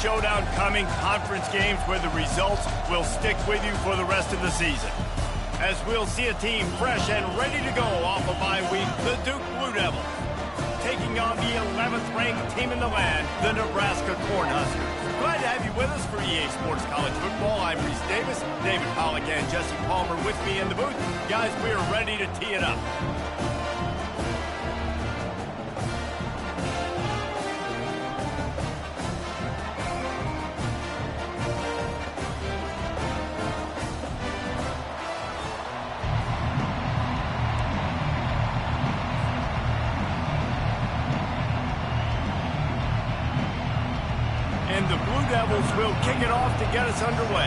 showdown coming, conference games where the results will stick with you for the rest of the season. As we'll see a team fresh and ready to go off a bye week, the Duke Blue Devils, taking on the 11th-ranked team in the land, the Nebraska Cornhuskers. Glad to have you with us for EA Sports College Football. I'm Reese Davis, David Pollack, and Jesse Palmer with me in the booth. Guys, we are ready to tee it up. And the Blue Devils will kick it off to get us underway.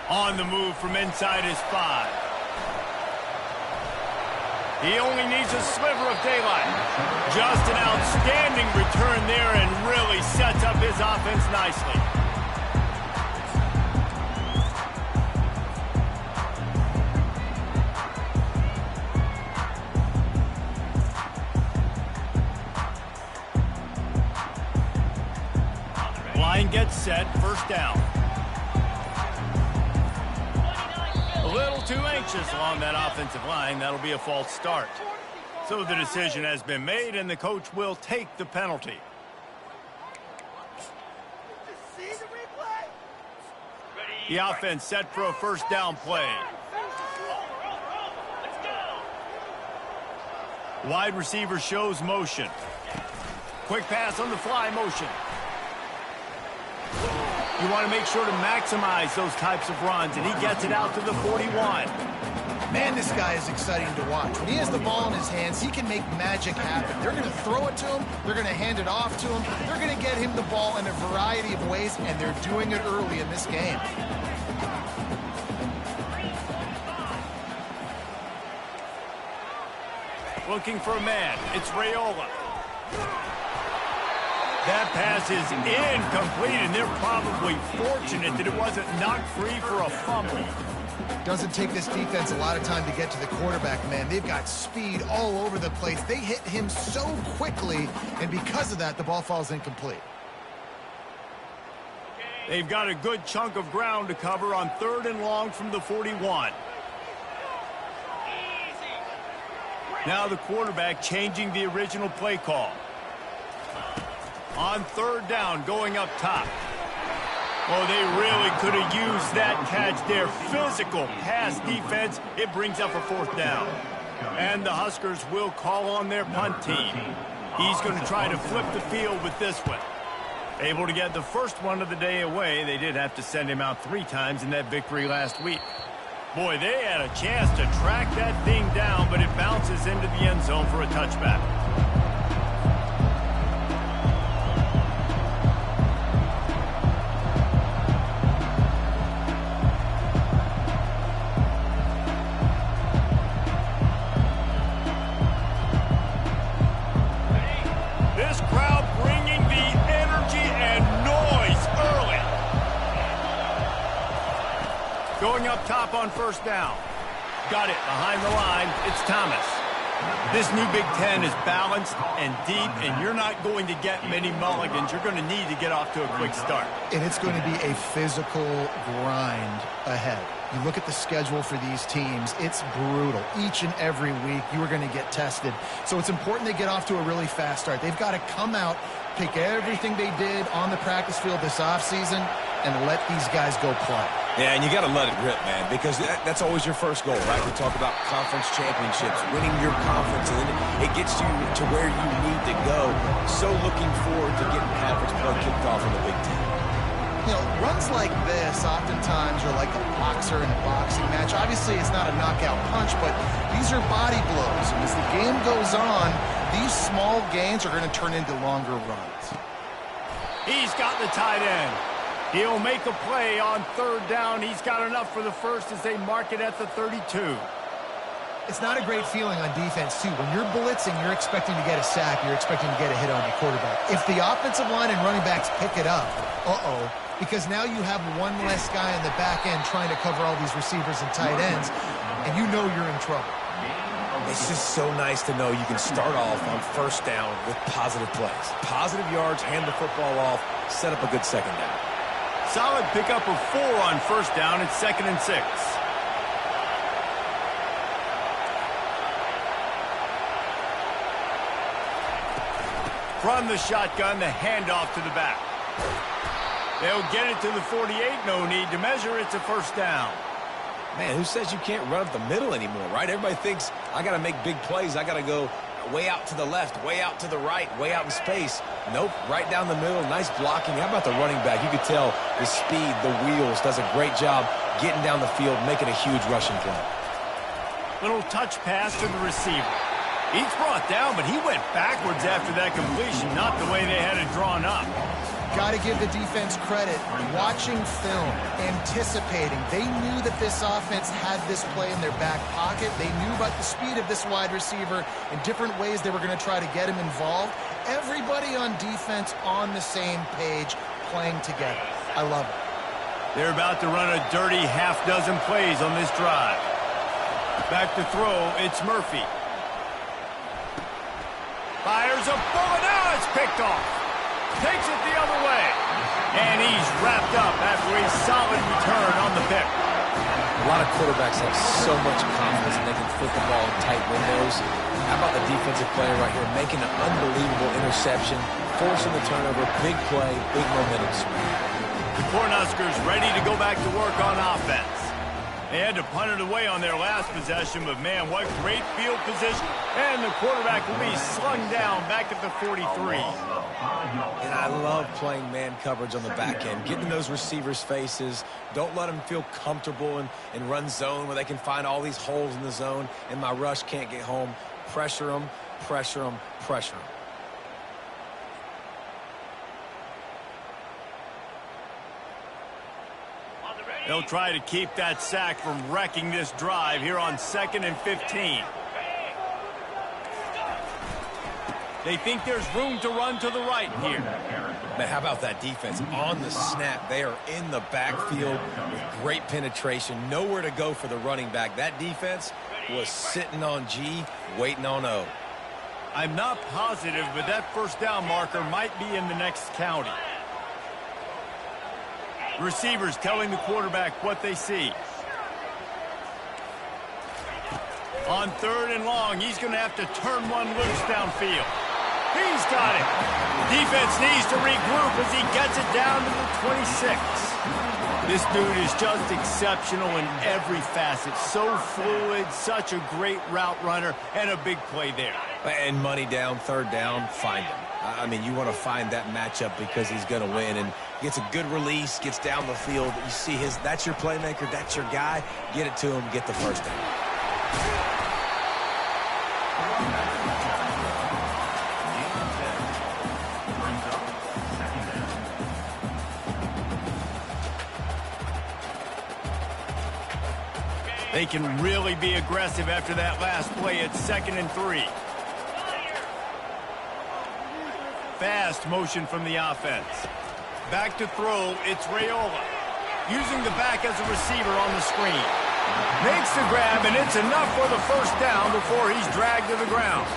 On the move from inside his 5. He only needs a sliver of daylight. Just an outstanding return there and really sets up his offense nicely. Line gets set, first down. A little too anxious along that offensive line. That'll be a false start. So the decision has been made, and the coach will take the penalty. The offense set for a first down play. Wide receiver shows motion. Quick pass on the fly motion. You want to make sure to maximize those types of runs, and he gets it out to the 41. Man, this guy is exciting to watch. When he has the ball in his hands, he can make magic happen. They're going to throw it to him. They're going to hand it off to him. They're going to get him the ball in a variety of ways, and they're doing it early in this game. Looking for a man. It's Raiola. That pass is incomplete, and they're probably fortunate that it wasn't knocked free for a fumble. Doesn't take this defense a lot of time to get to the quarterback, man. They've got speed all over the place. They hit him so quickly, and because of that, the ball falls incomplete. They've got a good chunk of ground to cover on 3rd and long from the 41. Now the quarterback changing the original play call. On 3rd down, going up top. Oh, they really could have used that catch there. Physical pass defense. It brings up a 4th down. And the Huskers will call on their punt team. He's going to try to flip the field with this one. Able to get the first one of the day away. They did have to send him out 3 times in that victory last week. Boy, they had a chance to track that thing down, but it bounces into the end zone for a touchback. This crowd bringing the energy and noise early. Going up top on 1st down. Got it behind the line. It's Thomas. This new Big Ten is balanced and deep, and you're not going to get many mulligans. You're going to need to get off to a quick start. And it's going to be a physical grind ahead. You look at the schedule for these teams, it's brutal. Each and every week, you are going to get tested. So it's important they get off to a really fast start. They've got to come out, take everything they did on the practice field this offseason, and let these guys go play. Yeah, and you got to let it rip, man, because that's always your first goal, right? We talk about conference championships, winning your conference, and it gets you to where you need to go. So looking forward to getting conference play kicked off in the Big Ten. You know, runs like this oftentimes are like a boxer in a boxing match. Obviously, it's not a knockout punch, but these are body blows. And as the game goes on, these small gains are going to turn into longer runs. He's got the tight end. He'll make a play on 3rd down. He's got enough for the first as they mark it at the 32. It's not a great feeling on defense, too. When you're blitzing, you're expecting to get a sack. You're expecting to get a hit on your quarterback. If the offensive line and running backs pick it up, because now you have one less guy in the back end trying to cover all these receivers and tight ends, and you know you're in trouble. It's just so nice to know you can start off on first down with positive plays. Positive yards, hand the football off, set up a good second down. Solid pickup of 4 on first down. It's 2nd and 6. From the shotgun, the handoff to the back. They'll get it to the 48. No need to measure. It's a first down. Man, who says you can't run up the middle anymore, right? Everybody thinks I got to make big plays. I got to go way out to the left, way out to the right, way out in space. Nope, right down the middle. Nice blocking. How about the running back? You could tell the speed, the wheels, does a great job getting down the field, making a huge rushing play. Little touch pass to the receiver. He's brought down, but he went backwards after that completion, not the way they had it drawn up. Got to give the defense credit. Watching film, anticipating. They knew that this offense had this play in their back pocket. They knew about the speed of this wide receiver in different ways they were going to try to get him involved. Everybody on defense on the same page, playing together. I love it. They're about to run a dirty half-dozen plays on this drive. Back to throw, it's Murphy. Fires a bullet. Now it's picked off. Takes it the other way. And he's wrapped up after a solid return on the pick. A lot of quarterbacks have so much confidence and they can fit the ball in tight windows. How about the defensive player right here making an unbelievable interception, forcing the turnover, big play, big momentum swing. The Cornhuskers ready to go back to work on offense. They had to punt it away on their last possession, but man, what great field position. And the quarterback will be slung down back at the 43. And I love playing man coverage on the back end, getting in those receivers' faces. Don't let them feel comfortable and run zone where they can find all these holes in the zone, and my rush can't get home. Pressure them, pressure them, pressure them. They'll try to keep that sack from wrecking this drive here on 2nd and 15. They think there's room to run to the right here. Man, how about that defense? On the snap, they are in the backfield with great penetration. Nowhere to go for the running back. That defense was sitting on G, waiting on O. I'm not positive, but that first down marker might be in the next county. Receivers telling the quarterback what they see. On 3rd and long, he's going to have to turn one loose downfield. He's got it. Defense needs to regroup as he gets it down to the 26. This dude is just exceptional in every facet. So fluid, such a great route runner, and a big play there. And money down, 3rd down, find him. I mean, you want to find that matchup because he's going to win, and gets a good release, gets down the field. You see that's your playmaker, that's your guy. Get it to him, get the first down. They can really be aggressive after that last play at 2nd and 3. Fast motion from the offense. Back to throw, it's Raiola. Using the back as a receiver on the screen. Makes the grab, and it's enough for the first down before he's dragged to the ground.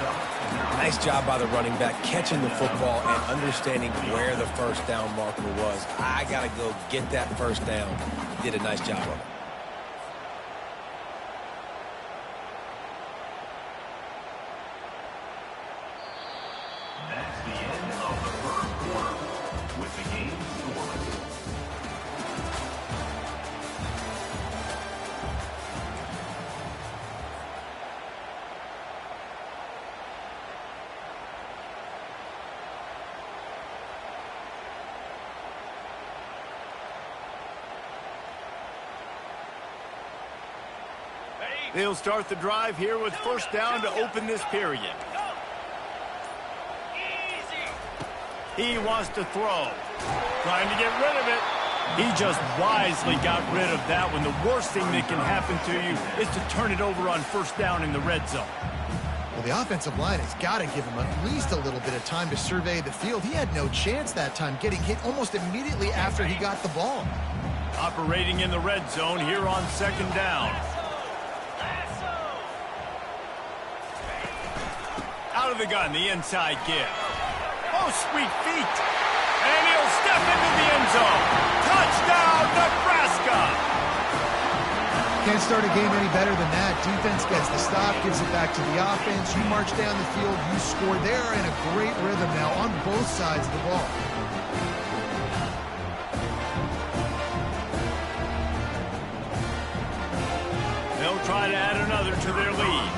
Nice job by the running back, catching the football and understanding where the first down marker was. I got to go get that first down. Did a nice job of it. That's the end of the first quarter with the game scoreless. They'll start the drive here with first down to open this period. He wants to throw. Trying to get rid of it. He just wisely got rid of that one. The worst thing that can happen to you is to turn it over on first down in the red zone. Well, the offensive line has got to give him at least a little bit of time to survey the field. He had no chance that time, getting hit almost immediately after he got the ball. Operating in the red zone here on second down. Out of the gun, the inside give. Oh, sweet feet. And he'll step into the end zone. Touchdown, Nebraska! Can't start a game any better than that. Defense gets the stop, gives it back to the offense. You march down the field, you score. They're in a great rhythm now on both sides of the ball. They'll try to add another to their lead.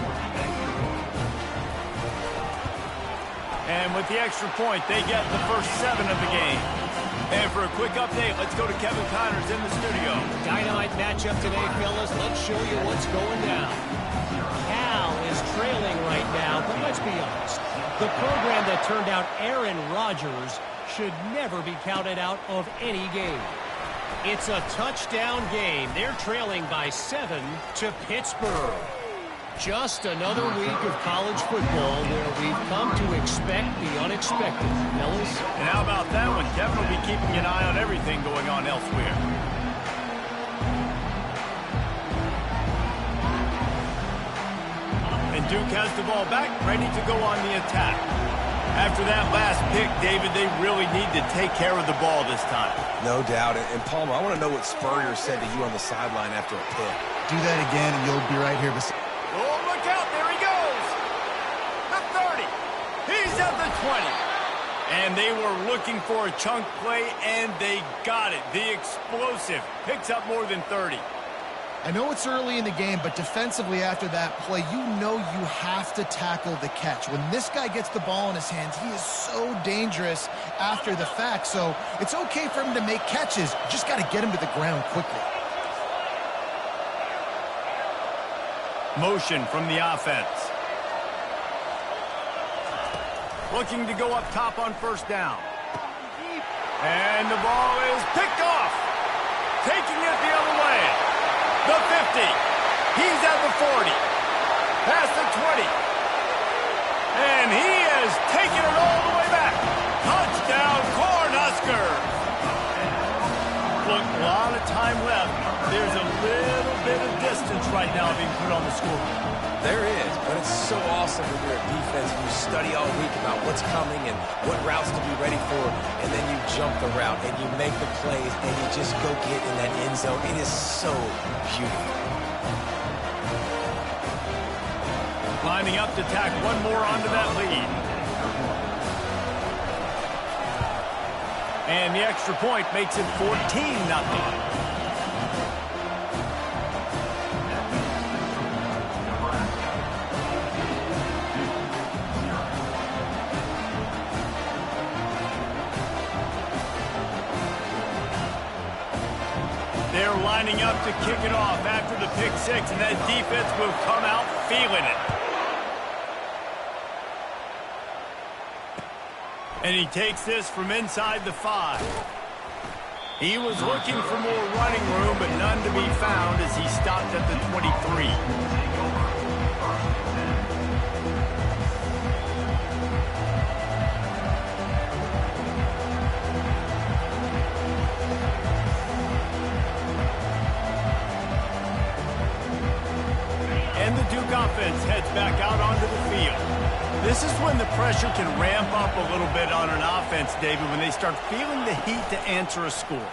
And with the extra point, they get the first 7 of the game. And for a quick update, let's go to Kevin Connors in the studio. Dynamite matchup today, fellas. Let's show you what's going down. Cal is trailing right now, but let's be honest. The program that turned out Aaron Rodgers should never be counted out of any game. It's a touchdown game. They're trailing by 7 to Pittsburgh. Just another week of college football where we've come to expect the unexpected, fellas. And how about that one? Kevin will be keeping an eye on everything going on elsewhere. And Duke has the ball back, ready to go on the attack. After that last pick, David, they really need to take care of the ball this time. No doubt. And Palmer, I want to know what Spurrier said to you on the sideline after a pick. Do that again, and you'll be right here beside. Oh, look out. There he goes. The 30. He's at the 20. And they were looking for a chunk play, and they got it. The explosive picks up more than 30. I know it's early in the game, but defensively after that play, you know you have to tackle the catch. When this guy gets the ball in his hands, he is so dangerous after the fact. So it's okay for him to make catches. You just got to get him to the ground quickly. Motion from the offense. Looking to go up top on first down. And the ball is picked off. Taking it the other way. The 50. He's at the 40. Past the 20. And he has taken it all the way back. Touchdown, Cornhuskers. Look, a lot of time left. There's a little bit of distance right now being put on the scoreboard. There is, but it's so awesome when you're a defense and you study all week about what's coming and what routes to be ready for, and then you jump the route and you make the plays and you just go get in that end zone. It is so beautiful. Lining up to tack one more onto that lead. And the extra point makes it 14-0. They're lining up to kick it off after the pick six, and that defense will come out feeling it. And he takes this from inside the 5. He was looking for more running room, but none to be found as he stopped at the 23. And the Duke offense heads back out onto the field. This is when the pressure can ramp up a little bit on an offense, David, when they start feeling the heat to answer a score.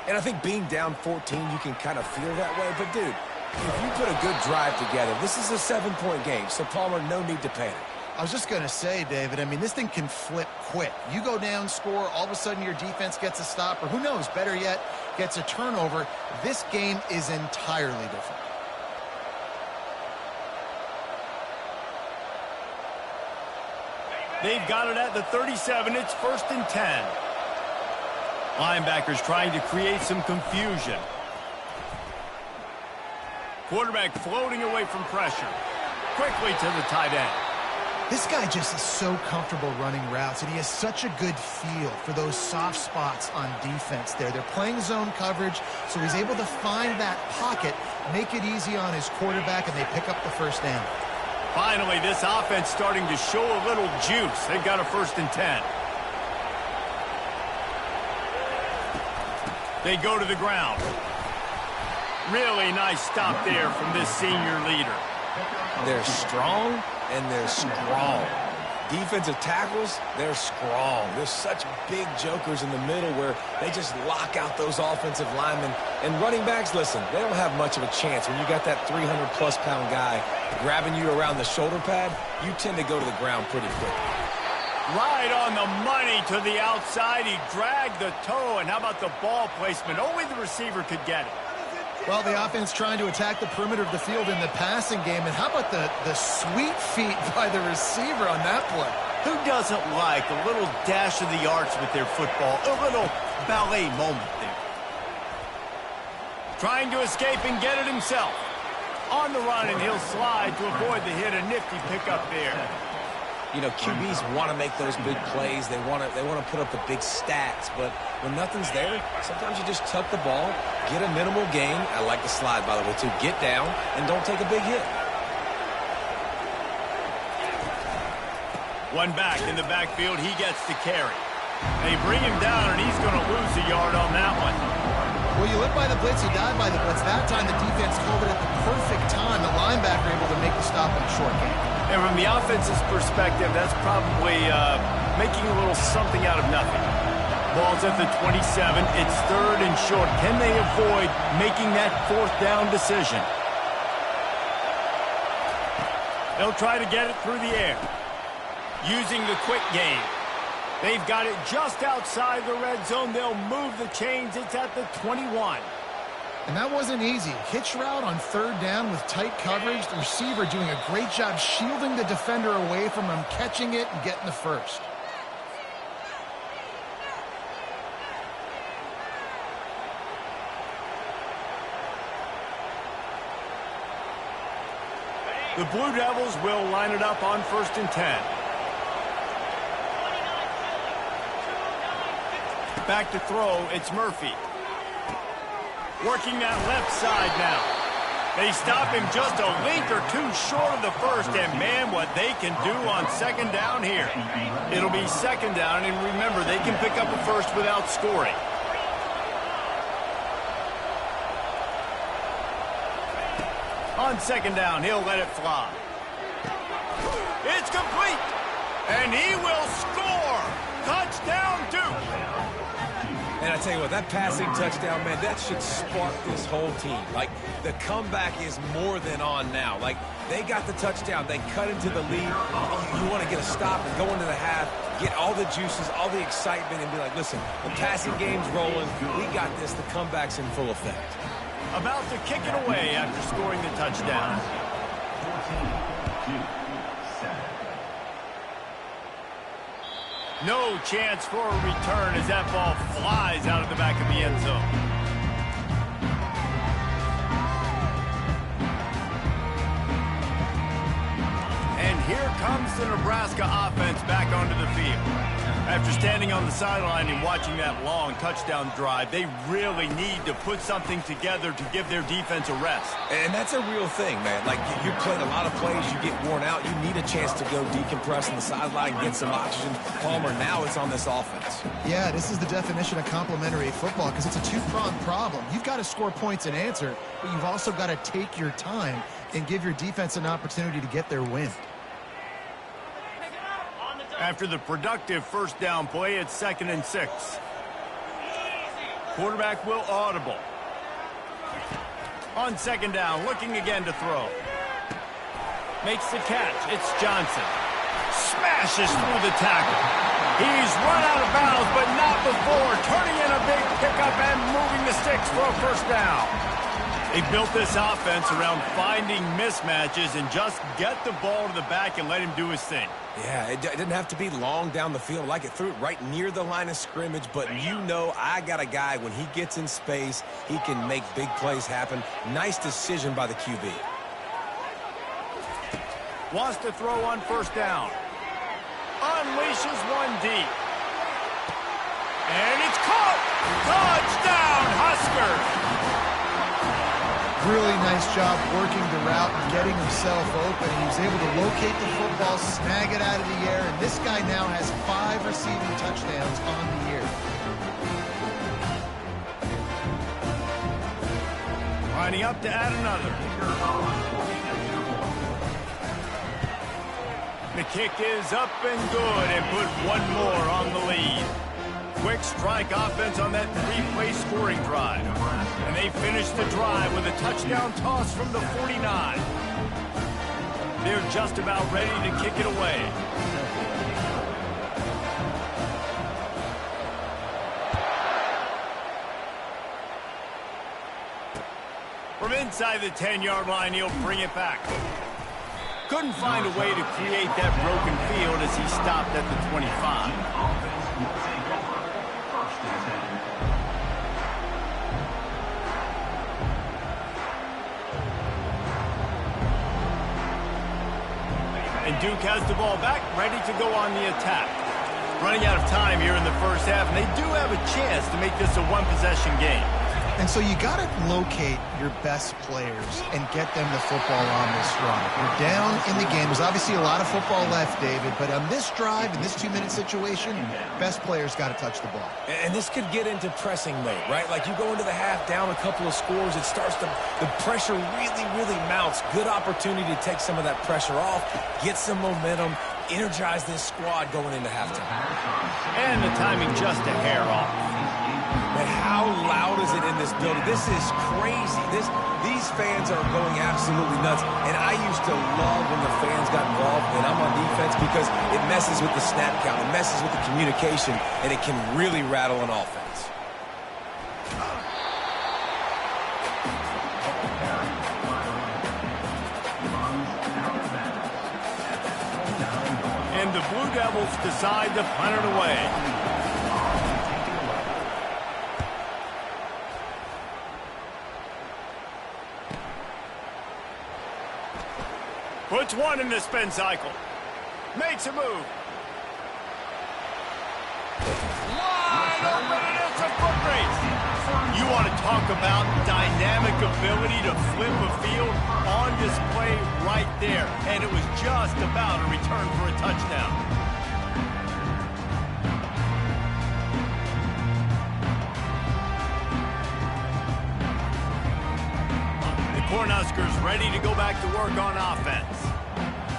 And I think being down 14, you can kind of feel that way. But, dude, if you put a good drive together, this is a 7-point game. So, Palmer, no need to panic. I was just going to say, David, I mean, this thing can flip quick. You go down, score, all of a sudden your defense gets a stop, or who knows, better yet, gets a turnover. This game is entirely different. They've got it at the 37. It's 1st and 10. Linebackers trying to create some confusion. Quarterback floating away from pressure. Quickly to the tight end. This guy just is so comfortable running routes, and he has such a good feel for those soft spots on defense there. They're playing zone coverage, so he's able to find that pocket, make it easy on his quarterback, and they pick up the first down. Finally, this offense starting to show a little juice. They've got a 1st and 10. They go to the ground. Really nice stop there from this senior leader. They're strong and they're strong. defensive tackles, they're strong. There's such big jokers in the middle where they just lock out those offensive linemen. And running backs, listen, they don't have much of a chance. When you got that 300-plus pound guy grabbing you around the shoulder pad, you tend to go to the ground pretty quickly. Right on the money to the outside. He dragged the toe, and how about the ball placement? Only the receiver could get it. Well, the offense trying to attack the perimeter of the field in the passing game. And how about the sweet feet by the receiver on that play? Who doesn't like a little dash of the arts with their football? A little ballet moment there. Trying to escape and get it himself. On the run, and he'll slide to avoid the hit. A nifty pickup there. You know, QBs want to make those big plays. They want to put up the big stats. But when nothing's there, sometimes you just tuck the ball, get a minimal gain. I like the slide, by the way, too. Get down and don't take a big hit. One back in the backfield. He gets the carry. They bring him down, and he's going to lose a yard on that one. Well, you live by the blitz, you die by the blitz. That time the defense called it at the perfect time. The linebacker able to make the stop on a short game. And from the offense's perspective, that's probably making a little something out of nothing. Ball's at the 27. It's 3rd and short. Can they avoid making that 4th down decision? They'll try to get it through the air. Using the quick game. They've got it just outside the red zone. They'll move the chains. It's at the 21. And that wasn't easy. Hitch route on 3rd down with tight coverage. The receiver doing a great job shielding the defender away from him, catching it and getting the first. The Blue Devils will line it up on 1st and 10. Back to throw, it's Murphy. Working that left side now. They stop him just a link or two short of the first, and man, what they can do on 2nd down here. It'll be 2nd down, and remember, they can pick up a first without scoring. On 2nd down, he'll let it fly. It's complete, and he will score. Touchdown, Duke. And I tell you what, that passing touchdown, man, that should spark this whole team. Like, the comeback is more than on now. Like, they got the touchdown. They cut into the lead. You want to get a stop and go into the half, get all the juices, all the excitement, and be like, listen, the passing game's rolling. We got this. The comeback's in full effect. About to kick it away after scoring the touchdown. No chance for a return as that ball flies out of the back of the end zone. And here comes the Nebraska offense back onto the field. After standing on the sideline and watching that long touchdown drive, they really need to put something together to give their defense a rest. And that's a real thing, man. Like, you're playing a lot of plays, you get worn out, you need a chance to go decompress on the sideline, get some oxygen. Palmer, now it's on this offense. Yeah, this is the definition of complementary football because it's a two-pronged problem. You've got to score points and answer, but you've also got to take your time and give your defense an opportunity to get their win. After the productive 1st down play, it's 2nd and 6. Quarterback will audible. On 2nd down, looking again to throw. Makes the catch. It's Johnson. Smashes through the tackle. He's run out of bounds, but not before. Turning in a big pickup and moving the sticks for a 1st down. They built this offense around finding mismatches and just get the ball to the back and let him do his thing. Yeah, it didn't have to be long down the field. Like, it threw it right near the line of scrimmage, but you know I got a guy, when he gets in space, he can make big plays happen. Nice decision by the QB. Wants to throw on 1st down. Unleashes one deep. And it's caught! Touchdown, Huskers! Really nice job working the route and getting himself open. He was able to locate the football, snag it out of the air, and this guy now has 5 receiving touchdowns on the year. Lining up to add another. The kick is up and good and put one more on the lead. Quick strike offense on that three-play scoring drive. And they finish the drive with a touchdown toss from the 49. They're just about ready to kick it away. From inside the 10-yard line, he'll bring it back. Couldn't find a way to create that broken field as he stopped at the 25. And Duke has the ball back, ready to go on the attack. Running out of time here in the first half, and they do have a chance to make this a one-possession game. And so you got to locate your best players and get them the football on this drive. You're down in the game. There's obviously a lot of football left, David, but on this drive, in this 2-minute situation, best players got to touch the ball. And this could get into pressing mode, right? Like you go into the half down a couple of scores, it starts to, the pressure really mounts. Good opportunity to take some of that pressure off, get some momentum, energize this squad going into halftime. And the timing just a hair off. Man, how loud is it in this building? This is crazy. These fans are going absolutely nuts. And I used to love when the fans got involved, and I'm on defense, because it messes with the snap count, it messes with the communication, and it can really rattle an offense. And the Blue Devils decide to punt it away. Puts one in the spin cycle. Makes a move. Wide open, and it's a foot race. You want to talk about dynamic ability to flip a field on display right there. And it was just about a return for a touchdown. Cornhuskers ready to go back to work on offense.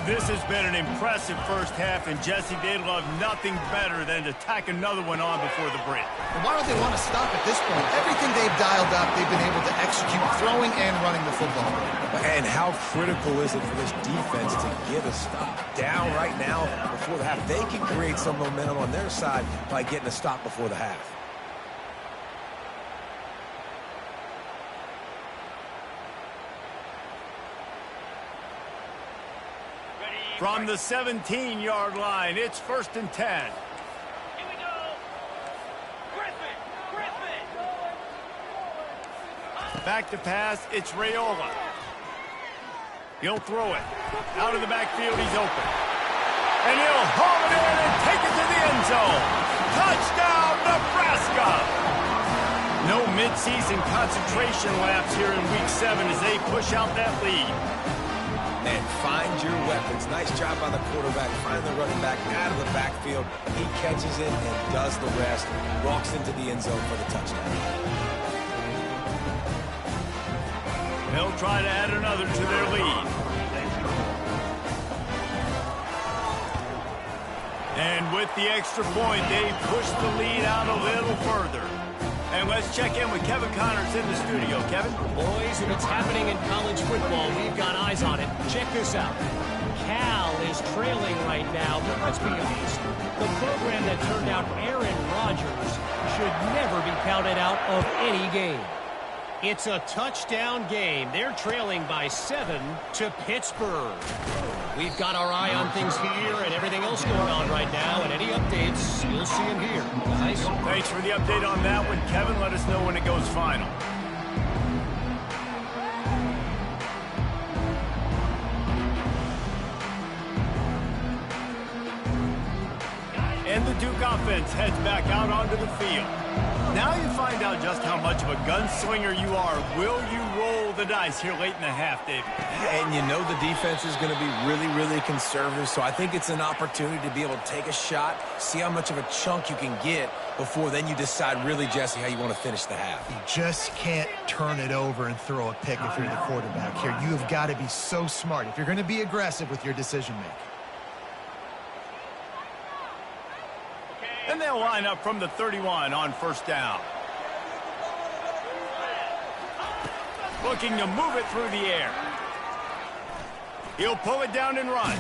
This has been an impressive first half, and Jesse, they'd love nothing better than to tack another one on before the break. And why don't they want to stop at this point? Everything they've dialed up, they've been able to execute throwing and running the football. And how critical is it for this defense to get a stop down right now before the half? They can create some momentum on their side by getting a stop before the half. From the 17-yard line, it's 1st and 10. Here we go. Griffin. Back to pass, it's Raiola. He'll throw it. Out of the backfield, he's open. And he'll haul it in and take it to the end zone. Touchdown, Nebraska! No midseason concentration lapse here in Week 7 as they push out that lead. And find your weapons. Nice job by the quarterback. Find the running back out of the backfield. He catches it and does the rest. Walks into the end zone for the touchdown. They'll try to add another to their lead. And with the extra point, they push the lead out a little further. And let's check in with Kevin Connors in the studio. Kevin? Boys, if it's happening in college football, we've got eyes on it. Check this out. Cal is trailing right now, but let's be honest. The program that turned out Aaron Rodgers should never be counted out of any game. It's a touchdown game. They're trailing by 7 to Pittsburgh. We've got our eye on things here and everything else going on right now, and any updates, you'll see them here. Guys? Thanks for the update on that one, Kevin. Let us know when it goes final. And the Duke offense heads back out onto the field. Now you find out just how much of a gunslinger you are. Will you roll the dice here late in the half, David? And you know the defense is going to be really conservative, so I think it's an opportunity to be able to take a shot, see how much of a chunk you can get before then you decide really, Jesse, how you want to finish the half. You just can't turn it over and throw a pick if you're the quarterback here. You have got to be so smart if you're going to be aggressive with your decision-making. And they'll line up from the 31 on first down. Looking to move it through the air. He'll pull it down and run.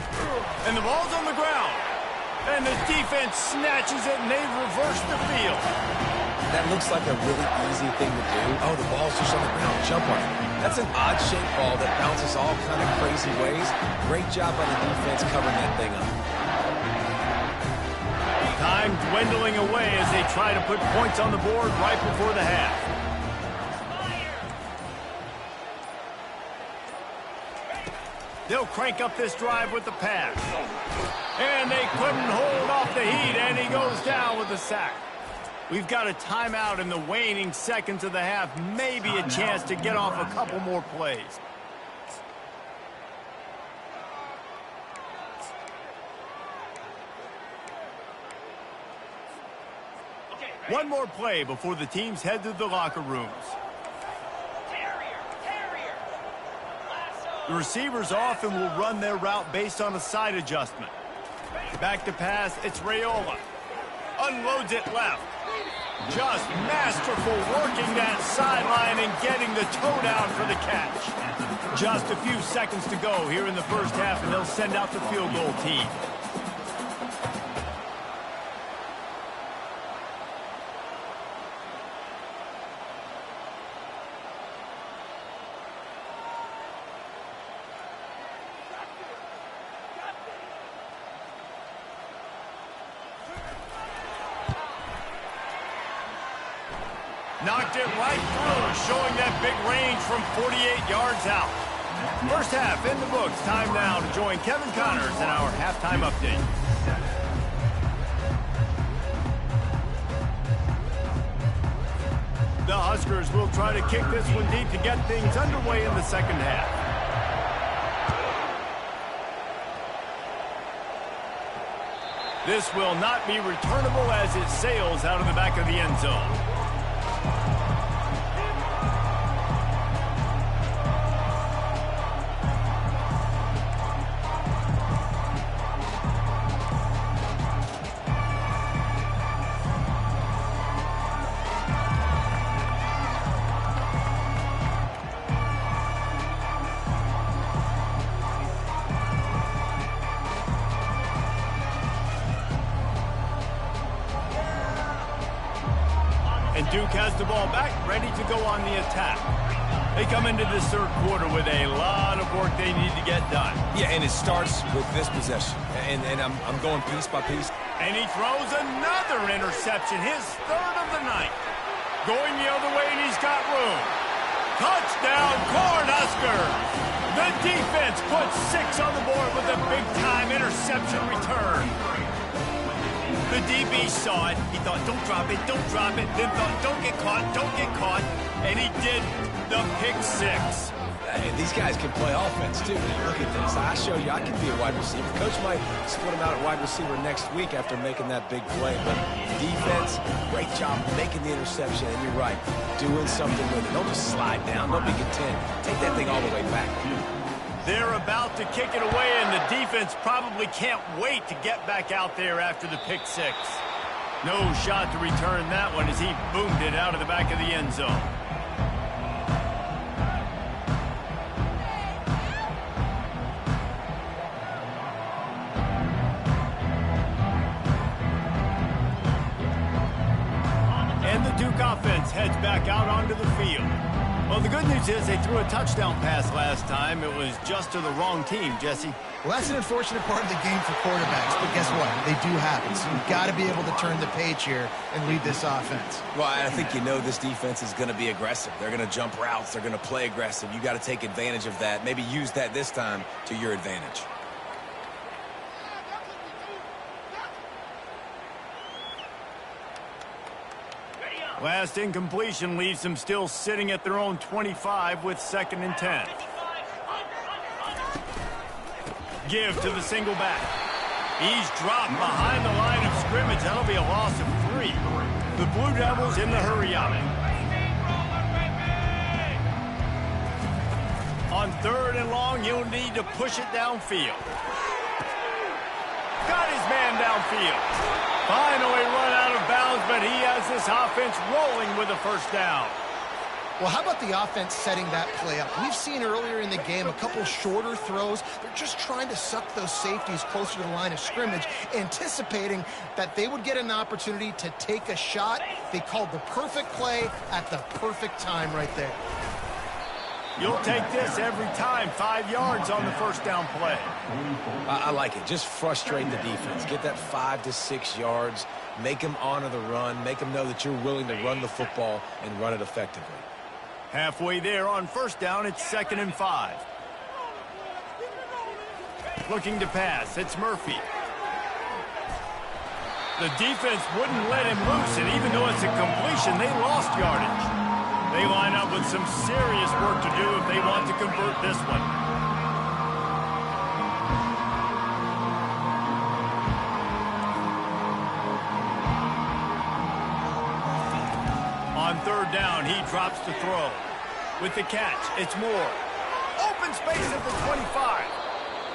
And the ball's on the ground. And the defense snatches it, and they've reversed the field. That looks like a really easy thing to do. Oh, the ball's just on the ground. Jump on it. That's an odd-shaped ball that bounces all kind of crazy ways. Great job by the defense covering that thing up. Time dwindling away as they try to put points on the board right before the half. They'll crank up this drive with the pass. And they couldn't hold off the heat, and he goes down with the sack. We've got a timeout in the waning seconds of the half. Maybe a chance to get off a couple more plays. One more play before the teams head to the locker rooms. The receivers often will run their route based on a side adjustment. Back to pass, it's Raiola. Unloads it left. Just masterful working that sideline and getting the toe down for the catch. Just a few seconds to go here in the first half, and they'll send out the field goal team. Knocked it right through, showing that big range from 48 yards out. First half in the books. Time now to join Kevin Connors in our halftime update. The Huskers will try to kick this one deep to get things underway in the second half. This will not be returnable as it sails out of the back of the end zone. And Duke has the ball back, ready to go on the attack. They come into this third quarter with a lot of work they need to get done. Yeah, and it starts with this possession. And I'm going piece by piece. And he throws another interception, his third of the night. Going the other way, and he's got room. Touchdown, Cornhuskers! The defense puts 6 on the board with a big-time interception return. The DB saw it. He thought, don't drop it, then thought, don't get caught, and he did the pick 6. Hey, these guys can play offense, too. Now, look at this. I show you I can be a wide receiver. Coach might split him out at wide receiver next week after making that big play. But defense, great job making the interception. And you're right, doing something with it. Don't just slide down. Don't be content. Take that thing all the way back. They're about to kick it away, and the defense probably can't wait to get back out there after the pick 6. No shot to return that one as he boomed it out of the back of the end zone. And the Duke offense heads back out onto the field. Well, the good news is they threw a touchdown pass last time. It was just to the wrong team, Jesse. Well, that's an unfortunate part of the game for quarterbacks, but guess what? They do happen. So you've got to be able to turn the page here and lead this offense. Well, I think you know this defense is going to be aggressive. They're going to jump routes. They're going to play aggressive. You got to take advantage of that. Maybe use that this time to your advantage. Last incompletion leaves them still sitting at their own 25 with 2nd and 10. Give to the single back. He's dropped behind the line of scrimmage. That'll be a loss of 3. The Blue Devils in the hurry up. On 3rd and long, you'll need to push it downfield. Got his man downfield. Finally run out but he has this offense rolling with a first down. Well, how about the offense setting that play up? We've seen earlier in the game a couple shorter throws. They're just trying to suck those safeties closer to the line of scrimmage, anticipating that they would get an opportunity to take a shot. They called the perfect play at the perfect time right there. You'll take this every time. 5 yards on the first down play. I like it. Just frustrate the defense. Get that 5 to 6 yards. Make them honor the run. Make them know that you're willing to run the football and run it effectively. Halfway there on first down, it's 2nd and 5. Looking to pass, it's Murphy. The defense wouldn't let him loose, and even though it's a completion, they lost yardage. They line up with some serious work to do if they want to convert this one. On 3rd down, he drops to throw. With the catch, it's Moore. Open space at the 25.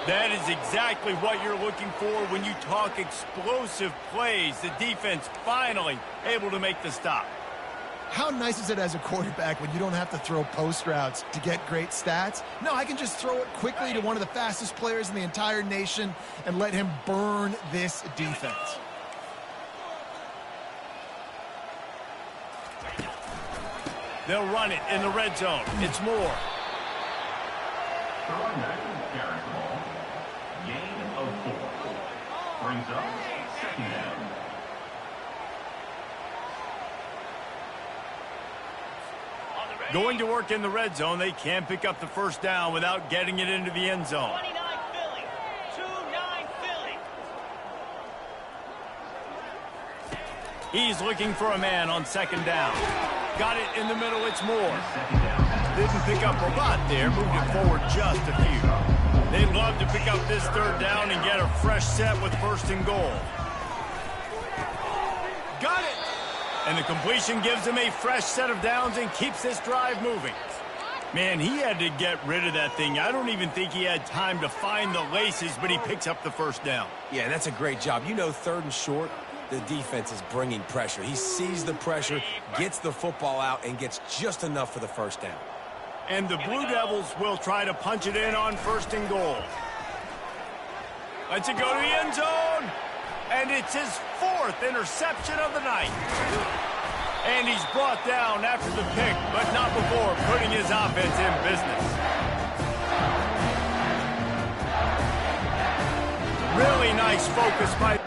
That is exactly what you're looking for when you talk explosive plays. The defense finally able to make the stop. How nice is it as a quarterback when you don't have to throw post routes to get great stats? No, I can just throw it quickly to one of the fastest players in the entire nation and let him burn this defense. They'll run it in the red zone. It's Moore. Throwing back to the carry ball. Gain of 4. Brings up 2nd down. Going to work in the red zone. They can't pick up the first down without getting it into the end zone. 29 Philly. 2-9 Philly. He's looking for a man on 2nd down. Got it in the middle. It's Moore. 2nd down. Didn't pick up a lot there. Moved it forward just a few. They'd love to pick up this 3rd down and get a fresh set with 1st and goal. Got it! And the completion gives him a fresh set of downs and keeps this drive moving. Man, he had to get rid of that thing. I don't even think he had time to find the laces, but he picks up the 1st down. Yeah, that's a great job. You know, 3rd and short, the defense is bringing pressure. He sees the pressure, gets the football out, and gets just enough for the 1st down. And the Blue Devils will try to punch it in on 1st and goal. Lets it go to the end zone. And it's his 4th interception of the night. And he's brought down after the pick, but not before putting his offense in business. Really nice focus by